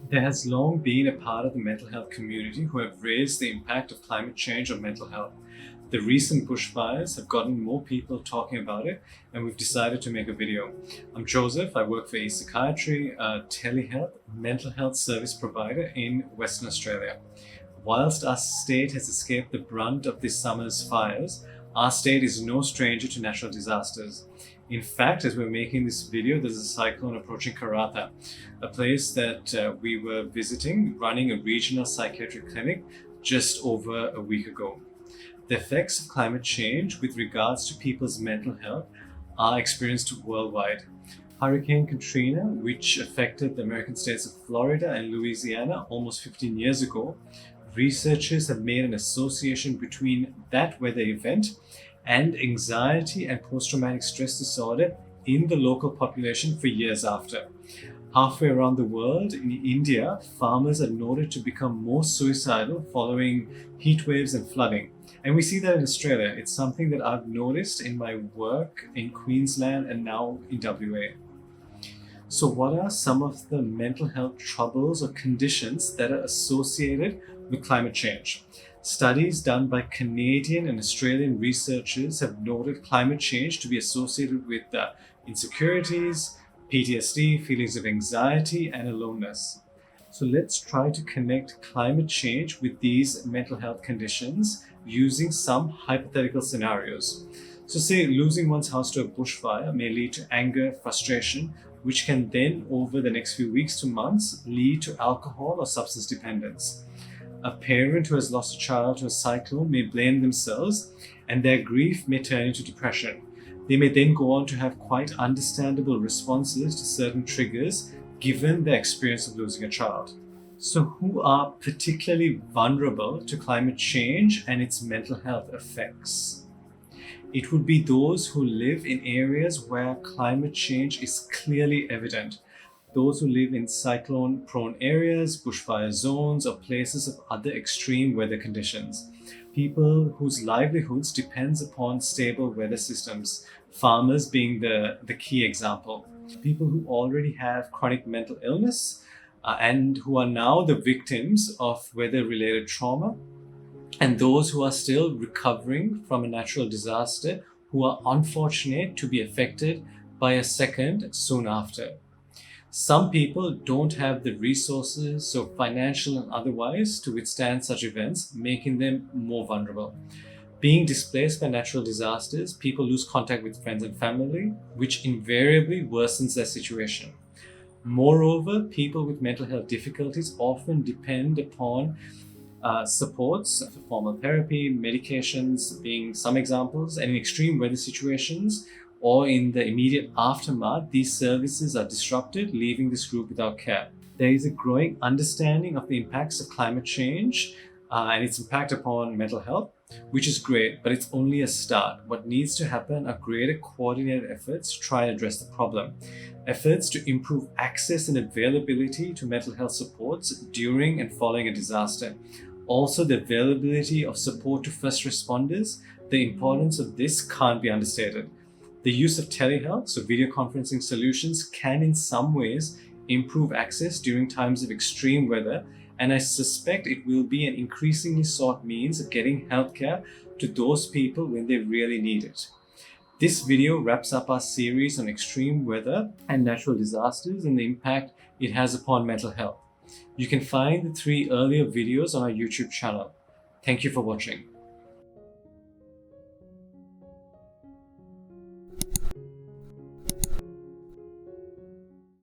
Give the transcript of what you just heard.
There has long been a part of the mental health community who have raised the impact of climate change on mental health. The recent bushfires have gotten more people talking about it, and we've decided to make a video. I'm Joseph. I work for ePsychiatry, a telehealth mental health service provider in Western Australia. Whilst our state has escaped the brunt of this summer's fires, our state is no stranger to natural disasters. In fact, as we're making this video, there's a cyclone approaching Karratha, a place that we were visiting, running a regional psychiatric clinic just over a week ago. The effects of climate change with regards to people's mental health are experienced worldwide. Hurricane Katrina, which affected the American states of Florida and Louisiana almost 15 years ago, researchers have made an association between that weather event and anxiety and post-traumatic stress disorder in the local population for years after. Halfway around the world, in India, farmers are noted to become more suicidal following heat waves and flooding. And we see that in Australia. It's something that I've noticed in my work in Queensland and now in WA. So what are some of the mental health troubles or conditions that are associated with climate change? Studies done by Canadian and Australian researchers have noted climate change to be associated with insecurities, PTSD, feelings of anxiety, and aloneness. So let's try to connect climate change with these mental health conditions using some hypothetical scenarios. So say losing one's house to a bushfire may lead to anger, frustration, which can then over the next few weeks to months lead to alcohol or substance dependence. A parent who has lost a child to a cyclone may blame themselves, and their grief may turn into depression. They may then go on to have quite understandable responses to certain triggers given their experience of losing a child. So who are particularly vulnerable to climate change and its mental health effects? It would be those who live in areas where climate change is clearly evident. Those who live in cyclone-prone areas, bushfire zones, or places of other extreme weather conditions. People whose livelihoods depends upon stable weather systems, farmers being the key example. People who already have chronic mental illness and who are now the victims of weather-related trauma, and those who are still recovering from a natural disaster who are unfortunate to be affected by a second soon after. Some people don't have the resources, so financial and otherwise, to withstand such events, making them more vulnerable. Being displaced by natural disasters, people lose contact with friends and family, which invariably worsens their situation. Moreover, people with mental health difficulties often depend upon supports for formal therapy, medications being some examples, and in extreme weather situations or in the immediate aftermath, these services are disrupted, leaving this group without care. There is a growing understanding of the impacts of climate change and its impact upon mental health, which is great, but it's only a start. What needs to happen are greater coordinated efforts to try and address the problem. Efforts to improve access and availability to mental health supports during and following a disaster. Also, the availability of support to first responders. The importance of this can't be understated. The use of telehealth, so video conferencing solutions, can in some ways improve access during times of extreme weather, and I suspect it will be an increasingly sought means of getting healthcare to those people when they really need it. This video wraps up our series on extreme weather and natural disasters and the impact it has upon mental health. You can find the 3 earlier videos on our YouTube channel. Thank you for watching.